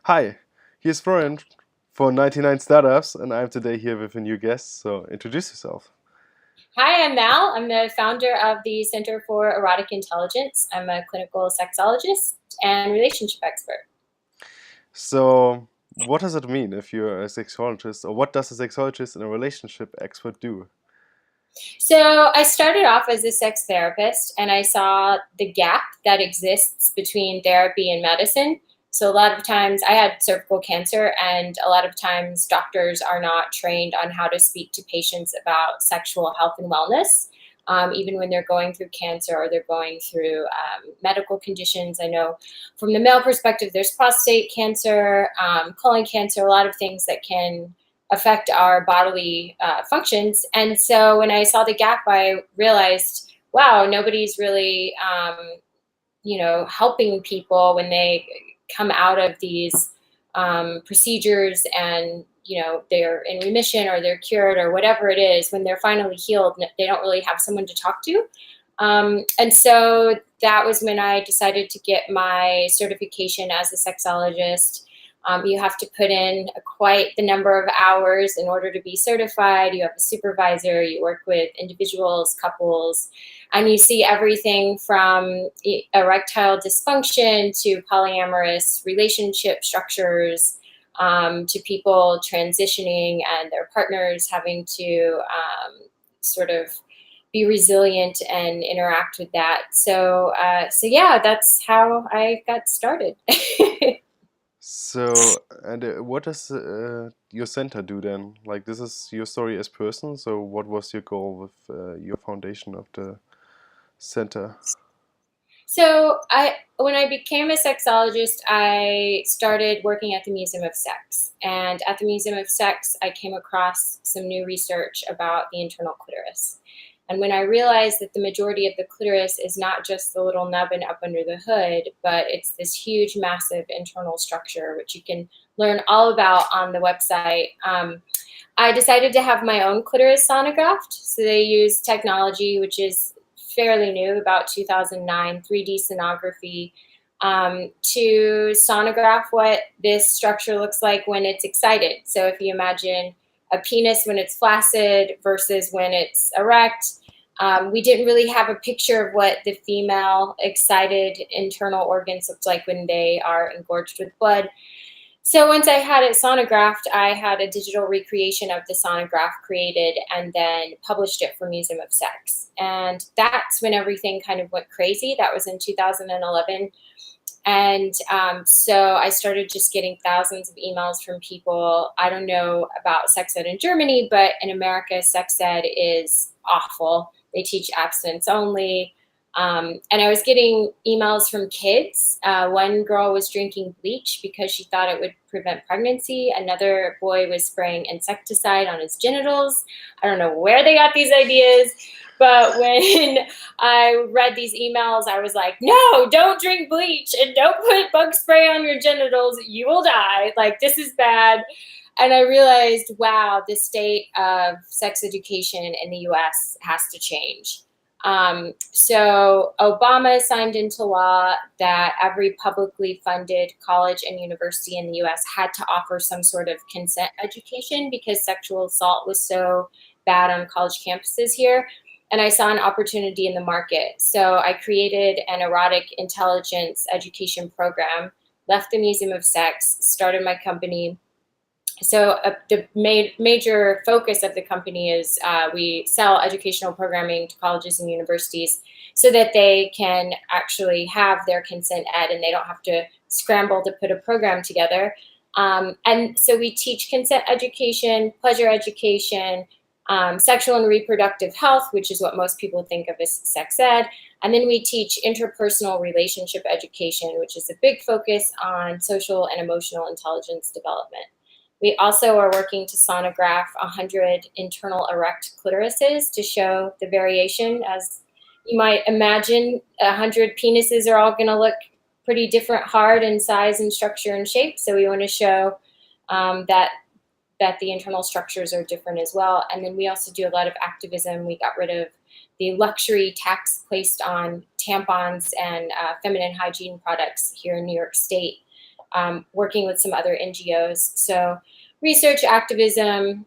Hi, here's Florian for 99 Startups, and I'm today here with a new guest. So introduce yourself. Hi, I'm Mal. I'm the founder of the Center for Erotic Intelligence. I'm a clinical sexologist and relationship expert. So, what does it mean if you're a sexologist, or what does a sexologist and a relationship expert do? So, I started off as a sex therapist and I saw the gap that exists between therapy and medicine. So, a lot of times I had cervical cancer, and a lot of times doctors are not trained on how to speak to patients about sexual health and wellness. Even when they're going through cancer or they're going through medical conditions. I know from the male perspective, there's prostate cancer, colon cancer, a lot of things that can affect our bodily functions. And so when I saw the gap, I realized, wow, nobody's really, helping people when they come out of these procedures and they're in remission or they're cured or whatever it is. When they're finally healed, they don't really have someone to talk to. And so that was when I decided to get my certification as a sexologist. You have to put in quite the number of hours in order to be certified. You have a supervisor, you work with individuals, couples, and you see everything from erectile dysfunction to polyamorous relationship structures, to people transitioning and their partners having to sort of be resilient and interact with that. So yeah, that's how I got started. What does your center do then? Like, this is your story as person. So, what was your goal with your foundation of the center? When I became a sexologist, I started working at the Museum of Sex. And at the Museum of Sex, I came across some new research about the internal clitoris. And when I realized that the majority of the clitoris is not just the little nubbin up under the hood, but it's this huge, massive internal structure, which you can learn all about on the website, I decided to have my own clitoris sonographed. So they use technology, which is fairly new, about 2009, 3D sonography, to sonograph what this structure looks like when it's excited. So if you imagine a penis when it's flaccid versus when it's erect, we didn't really have a picture of what the female excited internal organs looked like when they are engorged with blood. So once I had it sonographed, I had a digital recreation of the sonograph created and then published it for Museum of Sex. And that's when everything kind of went crazy. That was in 2011. And so I started just getting thousands of emails from people. I don't know about sex ed in Germany, but in America, sex ed is awful. They teach abstinence only. And I was getting emails from kids. One girl was drinking bleach because she thought it would prevent pregnancy. Another boy was spraying insecticide on his genitals. I don't know where they got these ideas, but when I read these emails, I was like, no, don't drink bleach and don't put bug spray on your genitals. You will die. Like, this is bad. And I realized, wow, the state of sex education in the US has to change. So Obama signed into law that every publicly funded college and university in the US had to offer some sort of consent education because sexual assault was so bad on college campuses here. And I saw an opportunity in the market. So I created an erotic intelligence education program, left the Museum of Sex, started my company. So the major focus of the company is we sell educational programming to colleges and universities so that they can actually have their consent ed and they don't have to scramble to put a program together. And so we teach consent education, pleasure education, sexual and reproductive health, which is what most people think of as sex ed. And then we teach interpersonal relationship education, which is a big focus on social and emotional intelligence development. We also are working to sonograph 100 internal erect clitorises to show the variation. As you might imagine, 100 penises are all going to look pretty different, hard in size and structure and shape. So we want to show that the internal structures are different as well. And then we also do a lot of activism. We got rid of the luxury tax placed on tampons and feminine hygiene products here in New York State. working with some other NGOs. So research, activism,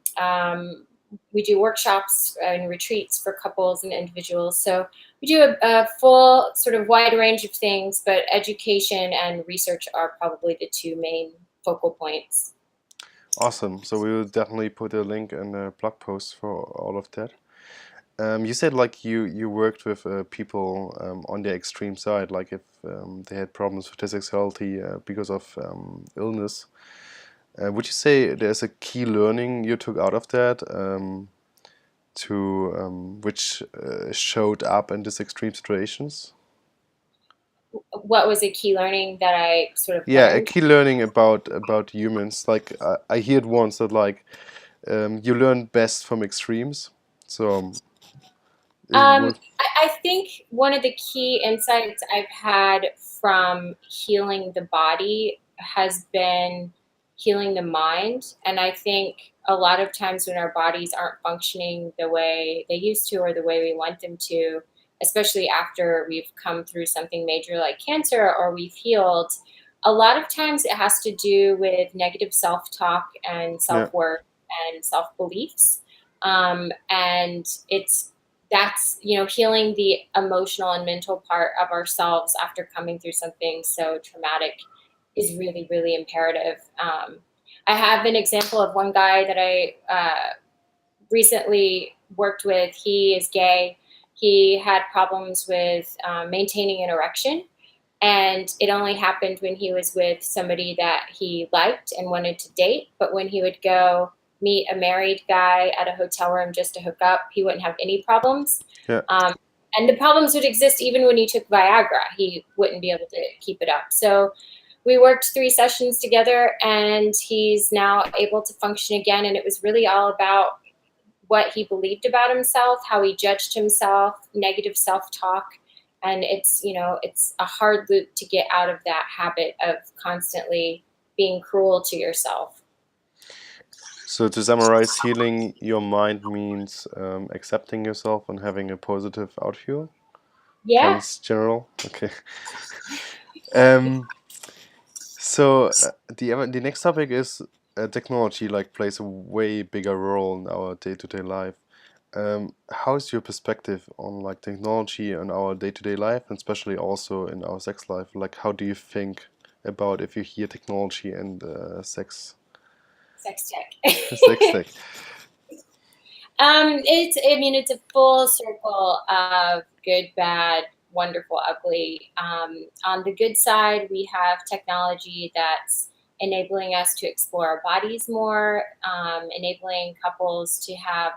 we do workshops and retreats for couples and individuals. So we do a full sort of wide range of things, but education and research are probably the two main focal points. Awesome. So we will definitely put a link in the blog post for all of that. You said like you worked with people on the extreme side, like if they had problems with their sexuality because of illness. Would you say there's a key learning you took out of that to which showed up in these extreme situations? What was a key learning that I sort of Yeah, a learned? key learning about humans. Like I heard once that like you learn best from extremes. So it was I think one of the key insights I've had from healing the body has been healing the mind. And I think a lot of times when our bodies aren't functioning the way they used to or the way we want them to, especially after we've come through something major like cancer or we've healed, a lot of times it has to do with negative self talk and yeah. self worth and self beliefs. And it's that's healing the emotional and mental part of ourselves after coming through something so traumatic is really, really imperative. I have an example of one guy that I recently worked with. He is gay. He had problems with maintaining an erection, and it only happened when he was with somebody that he liked and wanted to date. But when he would go meet a married guy at a hotel room just to hook up, he wouldn't have any problems. Yeah. Um, and the problems would exist even when he took Viagra. He wouldn't be able to keep it up. So we worked 3 sessions together, and he's now able to function again. And it was really all about what he believed about himself, how he judged himself, negative self-talk. And it's a hard loop to get out of that habit of constantly being cruel to yourself. So to summarize, healing your mind means accepting yourself and having a positive outfeel. Yeah. Ganz general. Okay. Um, so the next topic is technology. Like plays a way bigger role in our day-to-day life. How is your perspective on like technology in our day-to-day life, and especially also in our sex life? Like, how do you think about if you hear technology and sex Sex tech. sex tech? It's a full circle of good, bad, wonderful, ugly. On the good side, we have technology that's enabling us to explore our bodies more, enabling couples to have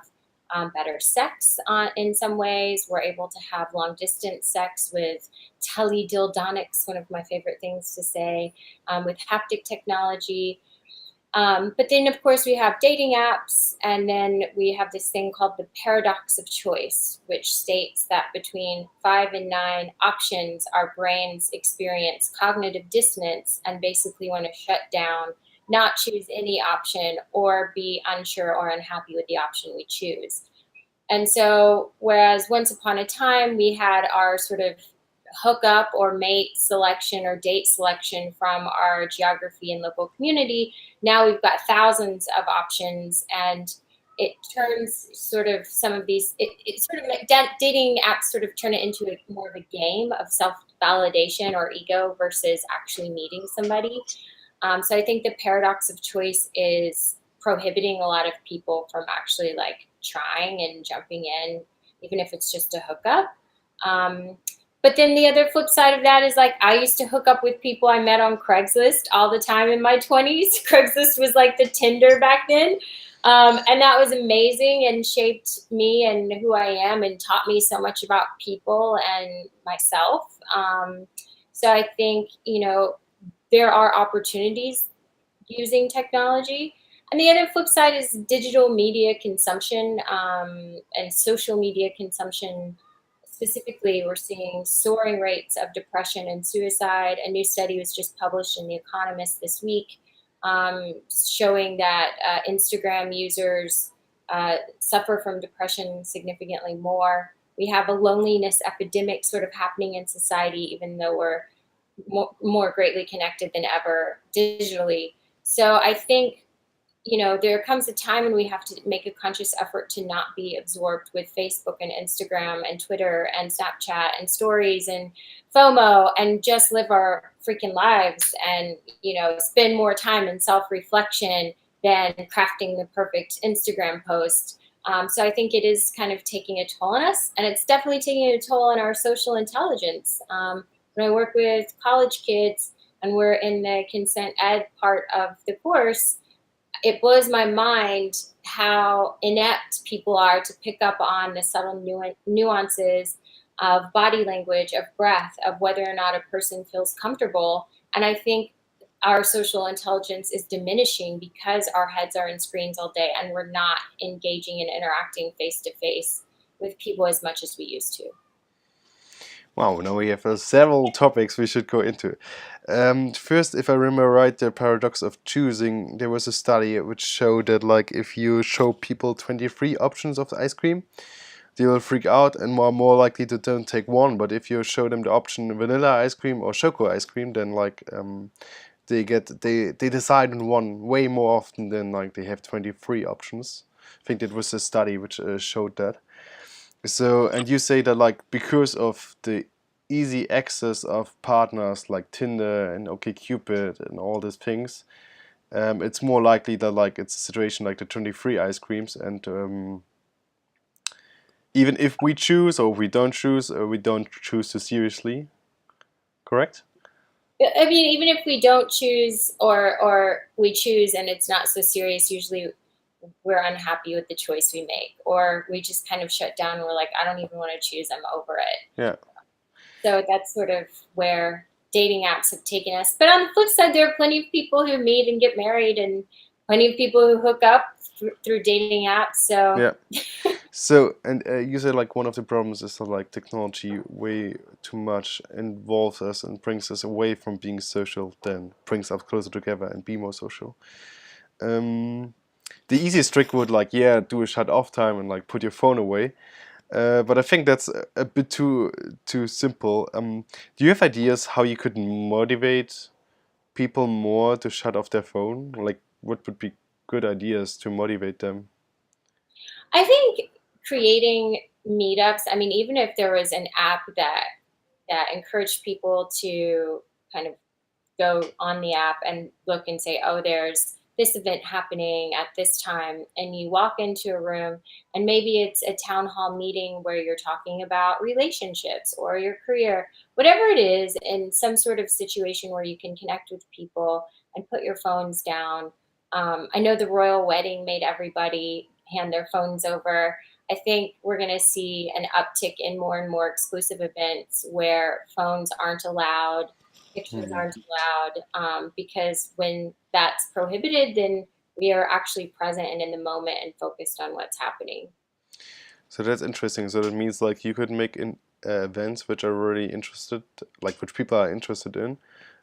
better sex in some ways. We're able to have long distance sex with teledildonics, one of my favorite things to say, with haptic technology. But then, of course, we have dating apps, and then we have this thing called the paradox of choice, which states that between 5 and 9 options, our brains experience cognitive dissonance and basically want to shut down, not choose any option, or be unsure or unhappy with the option we choose. And so, whereas once upon a time we had our sort of hook up or mate selection or date selection from our geography and local community, now we've got thousands of options, and it turns sort of some of these, it sort of dating apps sort of turn it into more of a game of self validation or ego versus actually meeting somebody. So I think the paradox of choice is prohibiting a lot of people from actually like trying and jumping in, even if it's just a hookup. But then the other flip side of that is like I used to hook up with people I met on Craigslist all the time in my 20s. Craigslist was like the Tinder back then. And that was amazing and shaped me and who I am and taught me so much about people and myself. So I think, there are opportunities using technology. And the other flip side is digital media consumption and social media consumption. Specifically, we're seeing soaring rates of depression and suicide. A new study was just published in The Economist this week showing that Instagram users suffer from depression significantly more. We have a loneliness epidemic sort of happening in society, even though we're more greatly connected than ever digitally. So I think, there comes a time when we have to make a conscious effort to not be absorbed with Facebook and Instagram and Twitter and Snapchat and stories and FOMO, and just live our freaking lives and, spend more time in self-reflection than crafting the perfect Instagram post. So I think it is kind of taking a toll on us, and it's definitely taking a toll on our social intelligence. When I work with college kids and we're in the consent ed part of the course, it blows my mind how inept people are to pick up on the subtle nuances of body language, of breath, of whether or not a person feels comfortable. And I think our social intelligence is diminishing because our heads are in screens all day and we're not engaging and interacting face to face with people as much as we used to. Wow, now we have several topics we should go into. First, if I remember right, the paradox of choosing, there was a study which showed that like if you show people 23 options of the ice cream, they will freak out and are more likely to don't take one. But if you show them the option vanilla ice cream or choco ice cream, then like they decide on one way more often than like they have 23 options. I think that was a study which showed that. So, and you say that like because of the easy access of partners like Tinder and OkCupid and all these things, it's more likely that like it's a situation like the 23 ice creams, and even if we choose or we don't choose, we don't choose too seriously. Correct? I mean, even if we don't choose, or we choose and it's not so serious, usually we're unhappy with the choice we make, or we just kind of shut down and we're like, I don't even want to choose, I'm over it. Yeah. So that's sort of where dating apps have taken us. But on the flip side, there are plenty of people who meet and get married, and plenty of people who hook up through dating apps. So Yeah. So, and you said like one of the problems is that like technology way too much involves us and brings us away from being social, then brings us closer together and be more social. Um, the easiest trick would like do a shut off time and like put your phone away. But I think that's a bit too simple. Do you have ideas how you could motivate people more to shut off their phone? Like, what would be good ideas to motivate them? I think creating meetups, I mean, even if there was an app that encouraged people to kind of go on the app and look and say, oh, there's this event happening at this time. And you walk into a room, and maybe it's a town hall meeting where you're talking about relationships or your career, whatever it is, in some sort of situation where you can connect with people and put your phones down. I know the royal wedding made everybody hand their phones over. I think we're going to see an uptick in more and more exclusive events where phones aren't allowed, pictures Hmm. aren't allowed, because when that's prohibited, then we are actually present and in the moment and focused on what's happening. So that's interesting. So that means like you could make events which are really interested, like which people are interested in,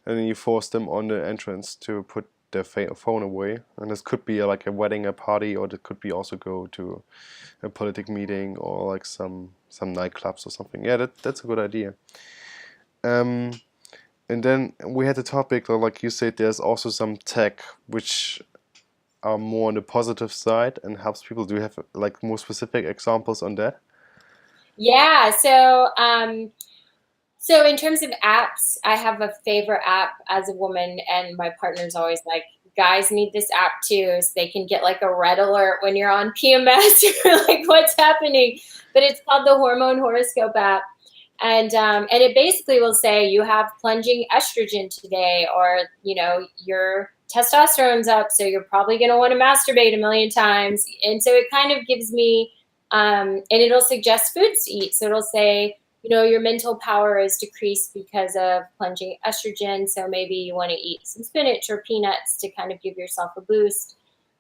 and then you force them on the entrance to put their phone away. And this could be like a wedding, a party, or it could be also go to a politic meeting or like some nightclubs or something. Yeah, that's a good idea. Um, and then we had a topic like you said, there's also some tech which are more on the positive side and helps people. Do you have like more specific examples on that? Yeah. So in terms of apps, I have a favorite app as a woman, and my partner's always like, guys need this app too, so they can get like a red alert when you're on PMS or like what's happening. But it's called the Hormone Horoscope app. And it basically will say you have plunging estrogen today, or your testosterone's up, so you're probably going to want to masturbate a million times. And so it kind of gives me, and it'll suggest foods to eat. So it'll say, your mental power is decreased because of plunging estrogen, so maybe you want to eat some spinach or peanuts to kind of give yourself a boost.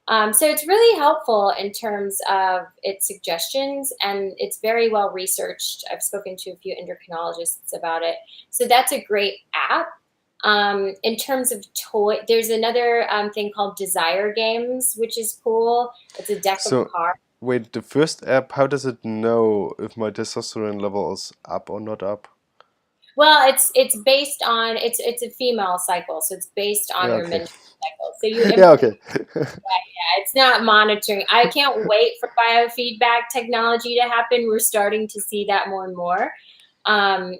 So it's really helpful in terms of its suggestions, and it's very well researched. I've spoken to a few endocrinologists about it. So that's a great app. In terms of toy, there's another thing called Desire Games, which is cool. It's a deck of So cards. wait, the first app, how does it know if my testosterone level is up or not up? Well, it's based on it's a female cycle, so it's based on Yeah, your okay. menstrual cycle. So you Yeah, implement. okay. Yeah, it's not monitoring. I can't wait for biofeedback technology to happen. We're starting to see that more and more. Um,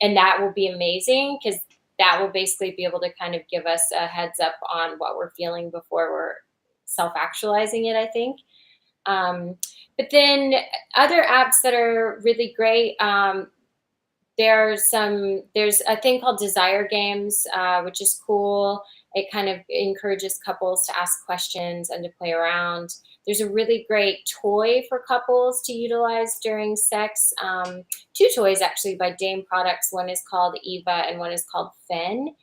and that will be amazing because that will basically be able to kind of give us a heads up on what we're feeling before we're self actualizing it, I think. Um, but then other apps that are really great. There's a thing called Desire Games, which is cool. It kind of encourages couples to ask questions and to play around. There's a really great toy for couples to utilize during sex. Two toys actually by Dame Products. One is called Eva and one is called Fen.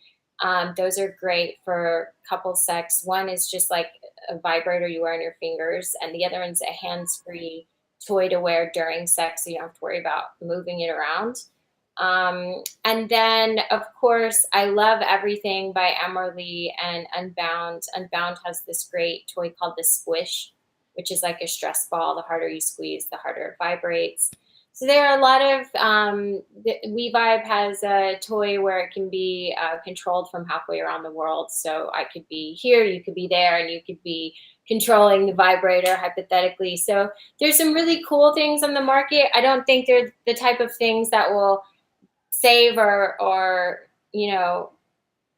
Those are great for couple sex. One is just like a vibrator you wear on your fingers, and the other one's a hands-free toy to wear during sex, so you don't have to worry about moving it around. And then, of course, I love everything by Emmerly and Unbound. Unbound has this great toy called the Squish, which is like a stress ball. The harder you squeeze, the harder it vibrates. So there are a lot of WeVibe has a toy where it can be controlled from halfway around the world. So I could be here, you could be there, and you could be controlling the vibrator hypothetically. So there's some really cool things on the market. I don't think they're the type of things that will save or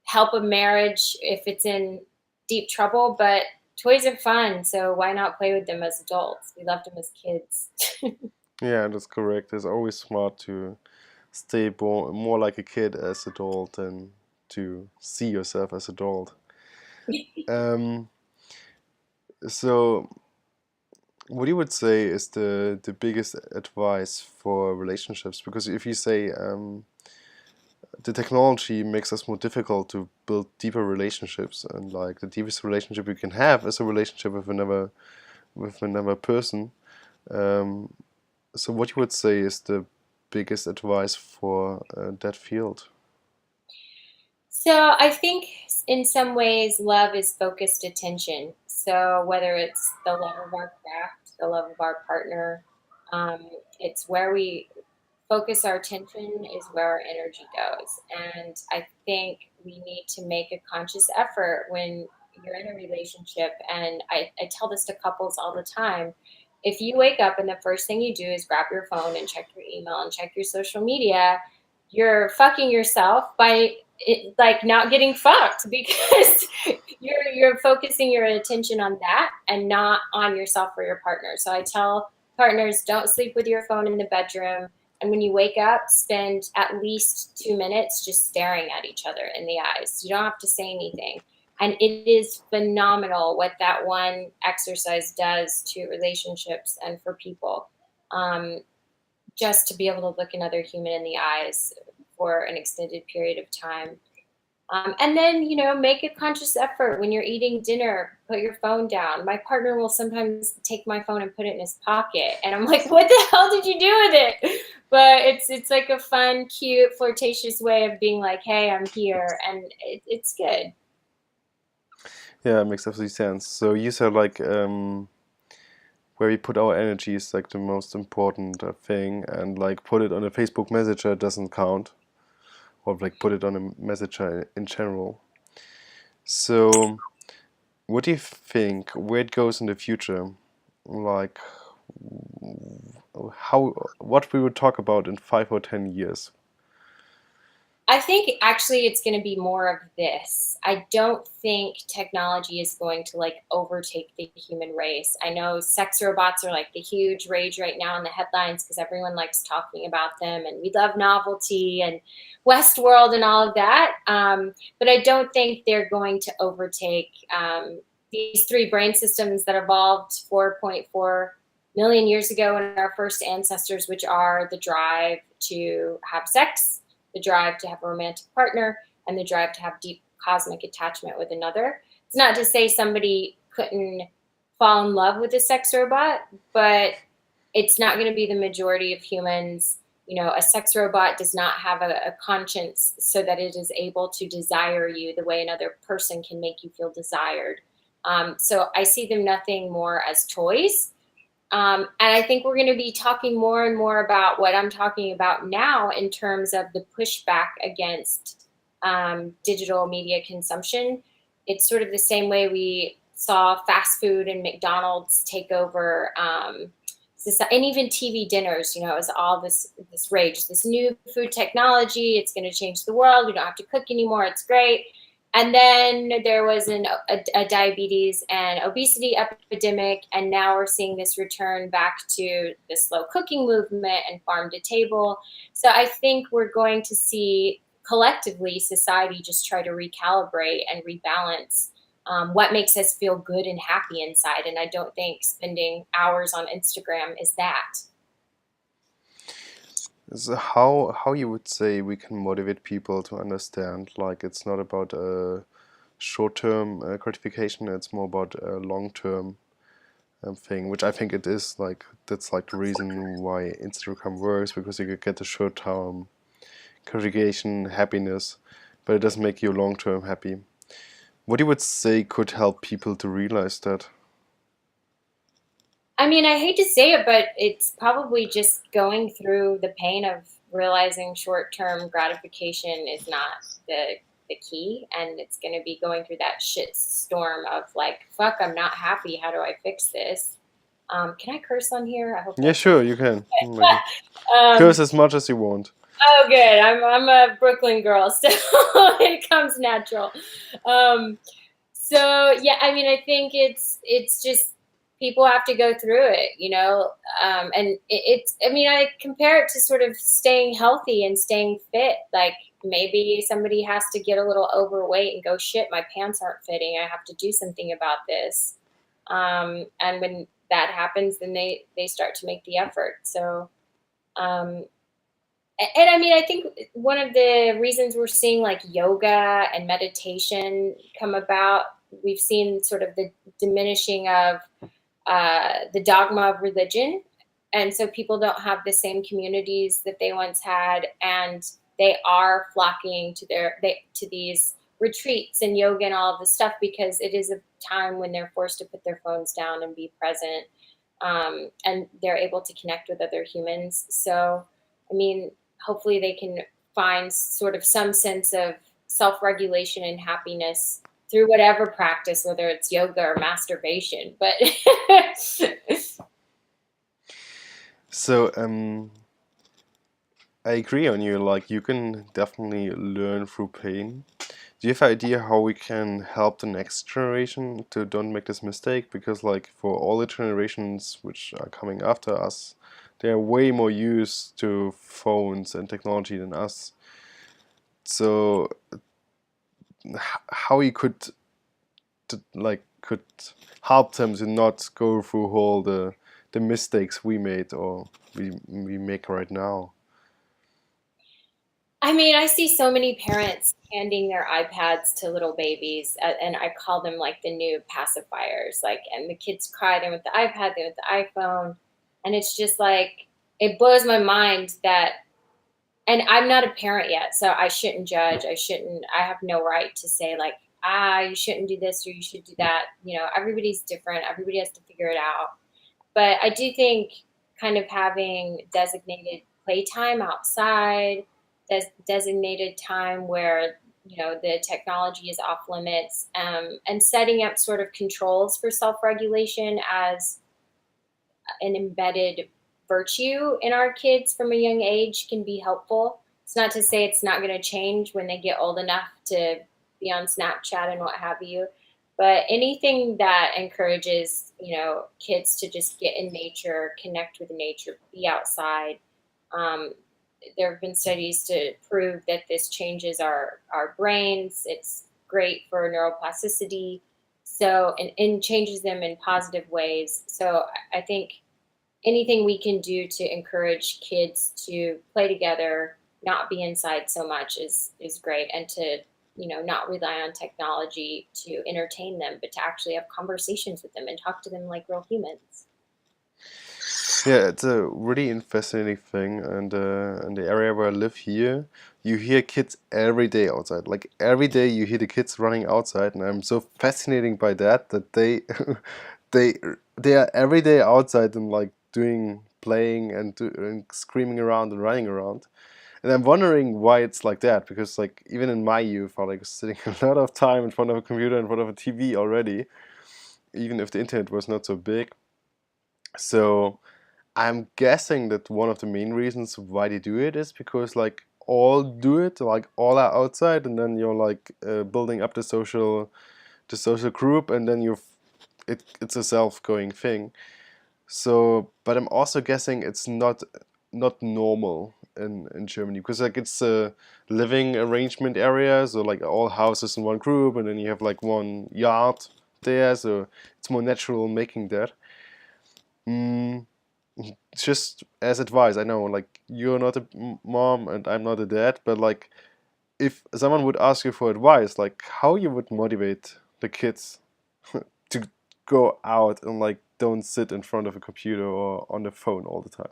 help a marriage if it's in deep trouble, but toys are fun, so why not play with them as adults? We loved them as kids. Yeah, that's correct. It's always smart to stay more like a kid as adult and to see yourself as adult. Um, so what you would say is the biggest advice for relationships? Because if you say the technology makes us more difficult to build deeper relationships, and like the deepest relationship you can have is a relationship with another person. Um, so what you would say is the biggest advice for that field? So I think in some ways love is focused attention. So whether it's the love of our craft, the love of our partner, um, it's where we focus our attention is where our energy goes. And I think we need to make a conscious effort when you're in a relationship. And I tell this to couples all the time. If you wake up and the first thing you do is grab your phone and check your email and check your social media, you're fucking yourself by like not getting fucked because you're focusing your attention on that and not on yourself or your partner. So I tell partners, don't sleep with your phone in the bedroom, and when you wake up, spend at least 2 minutes just staring at each other in the eyes. You don't have to say anything. And it is phenomenal what that one exercise does to relationships and for people. Um, just to be able to look another human in the eyes for an extended period of time. And then, make a conscious effort when you're eating dinner, put your phone down. My partner will sometimes take my phone and put it in his pocket. And I'm like, what the hell did you do with it? But it's like a fun, cute, flirtatious way of being like, hey, I'm here. And it's good. Yeah, it makes absolutely sense. So you said like where we put our energy is like the most important thing, and like put it on a Facebook Messenger doesn't count, or like put it on a messenger in general. So what do you think where it goes in the future? Like how what we would talk about in 5 or 10 years? I think actually it's going to be more of this. I don't think technology is going to like overtake the human race. I know sex robots are like the huge rage right now in the headlines because everyone likes talking about them and we love novelty and Westworld and all of that. But I don't think they're going to overtake these three brain systems that evolved 4.4 million years ago in our first ancestors, which are the drive to have sex, the drive to have a romantic partner, and the drive to have deep cosmic attachment with another. It's not to say somebody couldn't fall in love with a sex robot, but it's not going to be the majority of humans. A sex robot does not have a conscience so that it is able to desire you the way another person can make you feel desired. So I see them nothing more as toys. And I think we're going to be talking more and more about what I'm talking about now in terms of the pushback against digital media consumption. It's sort of the same way we saw fast food and McDonald's take over, and even TV dinners. You know, it was all this rage, this new food technology. It's going to change the world. We don't have to cook anymore. It's great. And then there was a diabetes and obesity epidemic, and now we're seeing this return back to the slow cooking movement and farm to table. So I think we're going to see collectively society just try to recalibrate and rebalance what makes us feel good and happy inside. And I don't think spending hours on Instagram is that. So how you would say we can motivate people to understand, like, it's not about a short-term gratification, it's more about a long-term thing, which I think it is. Like, that's like the reason why Instagram works, because you could get the short-term gratification, happiness, but it doesn't make you long-term happy. What you would say could help people to realize that? I mean, I hate to say it, but it's probably just going through the pain of realizing short-term gratification is not the key, and it's going to be going through that shit storm of like, fuck, I'm not happy. How do I fix this? Can I curse on here? I hope Yeah, that's sure, you can. um, Curse as much as you want. oh, good. I'm a Brooklyn girl, so it comes natural. So yeah, I mean, I think it's just people have to go through it, you know. And it's I mean, I compare it to sort of staying healthy and staying fit. Like maybe somebody has to get a little overweight and go, shit, my pants aren't fitting. I have to do something about this. And when that happens, then they start to make the effort. So. Um, and I mean, I think one of the reasons we're seeing like yoga and meditation come about, we've seen sort of the diminishing of the dogma of religion. And so people don't have the same communities that they once had, and they are flocking to to these retreats and yoga and all of this stuff because it is a time when they're forced to put their phones down and be present, and they're able to connect with other humans. So, I mean, hopefully they can find sort of some sense of self-regulation and happiness through whatever practice, whether it's yoga or masturbation. But So, I agree on you. Like, you can definitely learn through pain. Do you have an idea how we can help the next generation to don't make this mistake? Because, like, for all the generations which are coming after us, they are way more used to phones and technology than us. So, how you could could help them to not go through all the mistakes we made or we make right now. I mean, I see so many parents handing their iPads to little babies, and I call them like the new pacifiers. Like, and the kids cry, they're with the iPad, they're with the iPhone, and it's just like it blows my mind that. And I'm not a parent yet, so I shouldn't judge. I have no right to say like, you shouldn't do this or you should do that. You know, everybody's different. Everybody has to figure it out. But I do think kind of having designated playtime outside, designated time where, you know, the technology is off limits, and setting up sort of controls for self-regulation as an embedded virtue in our kids from a young age can be helpful. It's not to say it's not going to change when they get old enough to be on Snapchat and what have you, but anything that encourages, you know, kids to just get in nature, connect with nature, be outside. Um, there have been studies to prove that this changes our brains. It's great for neuroplasticity. So, and changes them in positive ways. So I think anything we can do to encourage kids to play together, not be inside so much is great, and to, you know, not rely on technology to entertain them, but to actually have conversations with them and talk to them like real humans. Yeah, it's a really fascinating thing, and in the area where I live here, you hear kids every day outside. Like every day, you hear the kids running outside, and I'm so fascinated by that they they they are every day outside and like playing and screaming around and running around. And I'm wondering why it's like that, because like even in my youth, I like sitting a lot of time in front of a computer, in front of a TV already, even if the internet was not so big. So I'm guessing that one of the main reasons why they do it is because like all do it, like all are outside, and then you're like building up the social group, and then it's a self-going thing. So, but I'm also guessing it's not normal in Germany, because like it's a living arrangement area, so like all houses in one group, and then you have like one yard there, so it's more natural making that. Mm, just as advice, I know like you're not a mom and I'm not a dad, but like if someone would ask you for advice, like how you would motivate the kids to go out and like don't sit in front of a computer or on the phone all the time.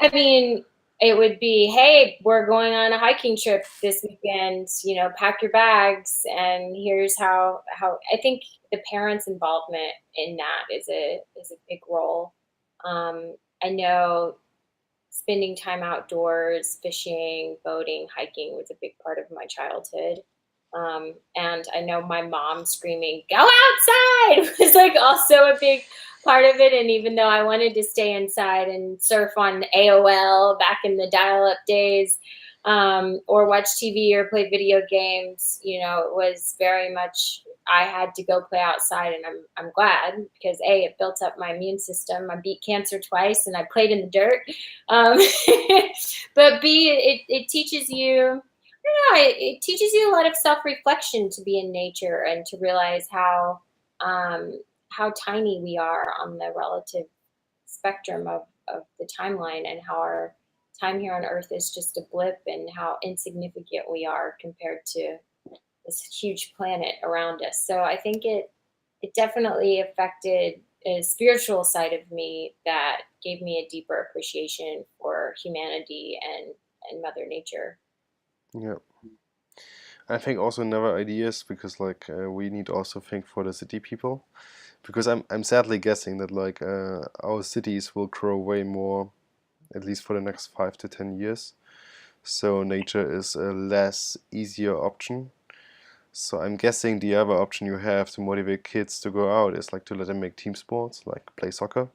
I mean, it would be, hey, we're going on a hiking trip this weekend. Pack your bags, and here's how. I think the parents' involvement in that is a big role. I know spending time outdoors, fishing, boating, hiking was a big part of my childhood. And I know my mom screaming, "Go outside!" was like also a big part of it. And even though I wanted to stay inside and surf on AOL back in the dial-up days, or watch TV or play video games, it was very much I had to go play outside, and I'm glad, because A, it built up my immune system. I beat cancer twice, and I played in the dirt. Um, but B, it teaches you. I don't know. It teaches you a lot of self-reflection to be in nature and to realize how tiny we are on the relative spectrum of the timeline, and how our time here on Earth is just a blip, and how insignificant we are compared to this huge planet around us. So I think it definitely affected a spiritual side of me that gave me a deeper appreciation for humanity and Mother Nature. Yeah, I think also never ideas, because like we need also think for the city people, because I'm sadly guessing that like our cities will grow way more, at least for the next 5 to 10 years. So nature is a less easier option. So I'm guessing the other option you have to motivate kids to go out is like to let them make team sports, like play soccer,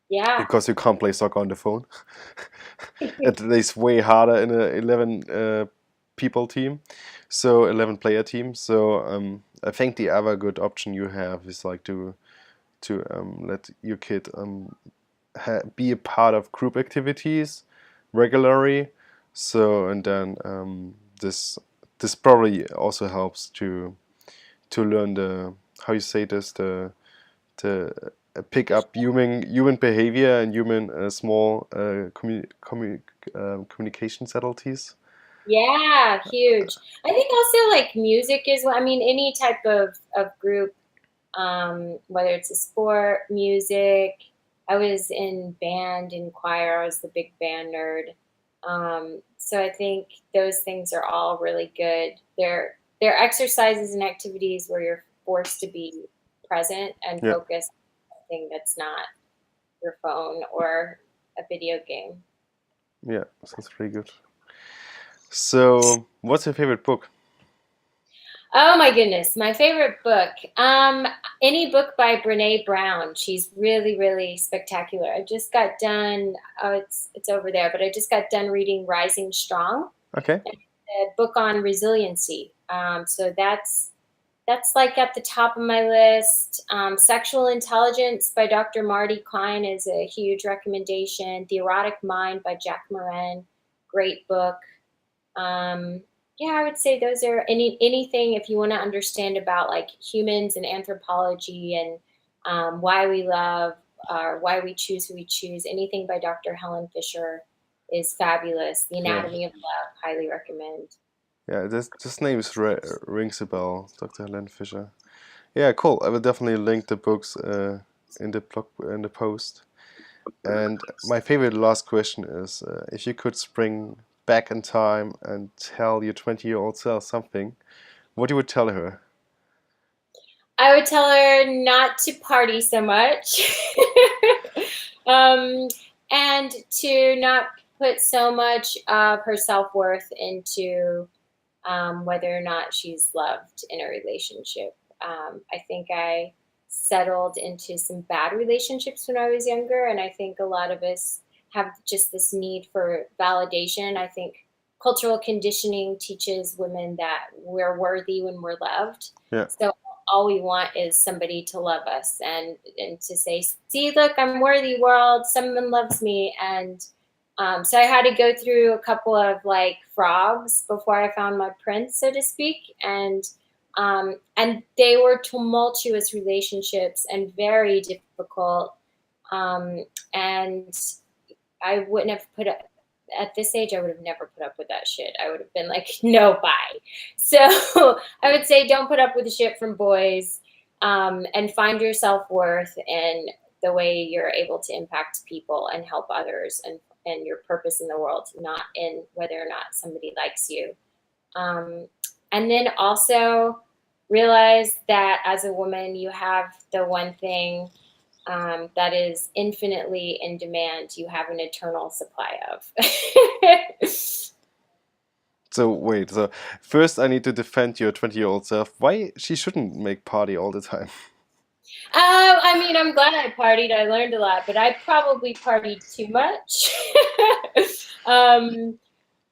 Yeah. because you can't play soccer on the phone. At least way harder in a 11 people team, so 11 player team. So I think the other good option you have is like to let your kid be a part of group activities regularly. So and then this probably also helps to learn the, how you say this, the pick up human behavior and human small communication subtleties. Yeah, huge. I think also like music is, I mean, any type of group, whether it's a sport, music. I was in band and choir. I was the big band nerd. So I think those things are all really good. They're exercises and activities where you're forced to be present and Yeah, focused on something that's not your phone or a video game. yeah, sounds pretty good. So, what's your favorite book? Oh my goodness, my favorite book. Any book by Brene Brown. She's really, really spectacular. I just got done. Oh, it's over there, but I just got done reading Rising Strong, Okay. a book on resiliency. So that's like at the top of my list. Sexual Intelligence by Dr. Marty Klein is a huge recommendation. The Erotic Mind by Jack Moran, great book. Um, yeah, I would say those are anything if you want to understand about like humans and anthropology, and why we love or why we choose who we choose. Anything by Dr. Helen Fisher is fabulous. The Yeah, Anatomy of Love, highly recommend. yeah. This name is rings a bell, Dr. Helen Fisher. Yeah, cool. I will definitely link the books in the blog in the post. And my favorite last question is, if you could spring back in time and tell your 20-year-old self something, what you would tell her? I would tell her not to party so much, um, and to not put so much of her self-worth into whether or not she's loved in a relationship. I think I settled into some bad relationships when I was younger, and I think a lot of us have just this need for validation. I think cultural conditioning teaches women that we're worthy when we're loved. Yeah. So all we want is somebody to love us and to say, "See, look, I'm worthy, world. Someone loves me." And so I had to go through a couple of like frogs before I found my prince, so to speak, and they were tumultuous relationships and very difficult. Um, and I wouldn't have put up at this age. I would have never put up with that shit. I would have been like, no, bye. So I would say, don't put up with the shit from boys, and find your self worth in the way you're able to impact people and help others, and your purpose in the world, not in whether or not somebody likes you. Um, and then also realize that as a woman, you have the one thing that is infinitely in demand, you have an eternal supply of. So wait, so first I need to defend your 20-year-old self. Why she shouldn't make party all the time? I mean, I'm glad I partied. I learned a lot, but I probably partied too much. um,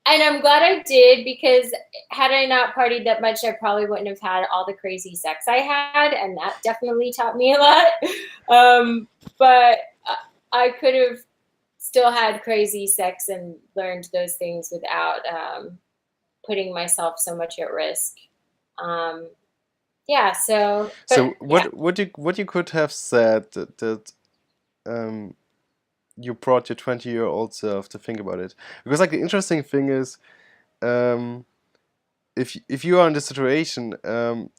and I'm glad I did, because had I not partied that much, I probably wouldn't have had all the crazy sex I had, and that definitely taught me a lot. But I could have still had crazy sex and learned those things without putting myself so much at risk. Um, yeah. So, but So yeah. what you could have said that um you brought your 20-year-old self to think about it, because like the interesting thing is, um if you are in this situation,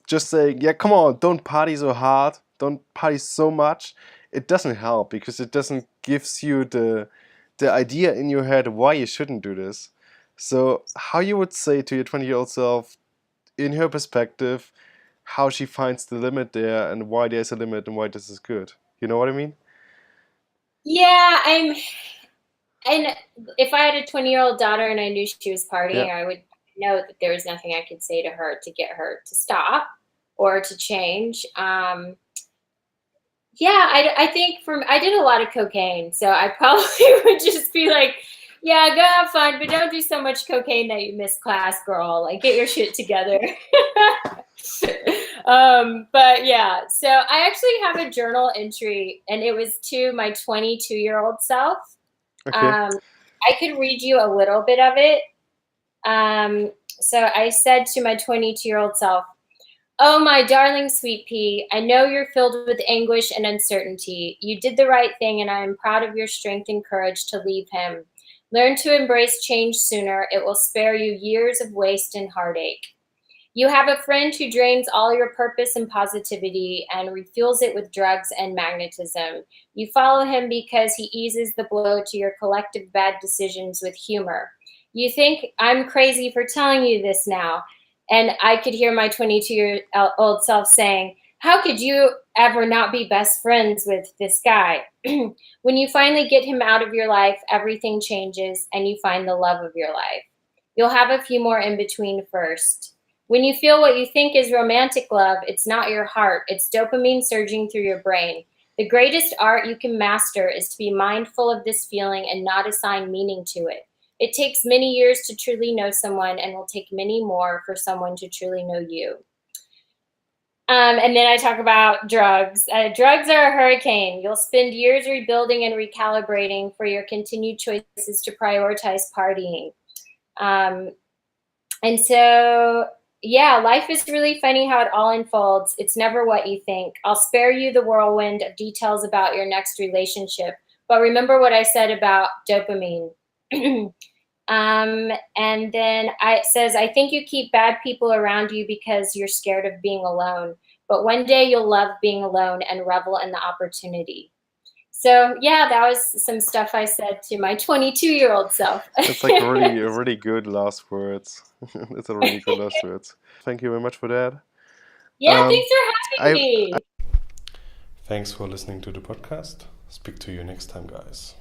just saying, yeah, come on, don't party so hard, don't party so much, it doesn't help, because it doesn't gives you the idea in your head why you shouldn't do this. So how you would say to your 20-year-old self, in her perspective, how she finds the limit there and why there's a limit and why this is good. You know what I mean? Yeah, and if I had a 20-year-old daughter and I knew she was Yeah. partying, I would know that there was nothing I could say to her to get her to stop or to change. Yeah, I think I did a lot of cocaine, so I probably would just be like, yeah, go have fun, but don't do so much cocaine that you miss class, girl. Like, get your shit together. But yeah, so I actually have a journal entry, and it was to my 22-year-old self. Okay. Um, I could read you a little bit of it. So I said to my 22-year-old self, "Oh, my darling sweet pea, I know you're filled with anguish and uncertainty. You did the right thing, and I am proud of your strength and courage to leave him. Learn to embrace change sooner. It will spare you years of waste and heartache. You have a friend who drains all your purpose and positivity and refuels it with drugs and magnetism. You follow him because he eases the blow to your collective bad decisions with humor. You think I'm crazy for telling you this now." And I could hear my 22-year-old self saying, "How could you ever not be best friends with this guy?" When you finally get him out of your life, everything changes and you find the love of your life. You'll have a few more in between first. When you feel what you think is romantic love, it's not your heart, it's dopamine surging through your brain. The greatest art you can master is to be mindful of this feeling and not assign meaning to it. It takes many years to truly know someone and will take many more for someone to truly know you. And then I talk about drugs. Drugs are a hurricane. You'll spend years rebuilding and recalibrating for your continued choices to prioritize partying. Um, and so, yeah, life is really funny how it all unfolds. It's never what you think. I'll spare you the whirlwind of details about your next relationship, but remember what I said about dopamine. And then it says, "I think you keep bad people around you because you're scared of being alone. But one day you'll love being alone and revel in the opportunity." So yeah, that was some stuff I said to my 22-year-old self. That's like really good last words. It's a really good last words. Thank you very much for that. Yeah, Um, thanks for having I me. Thanks for listening to the podcast. Speak to you next time, guys.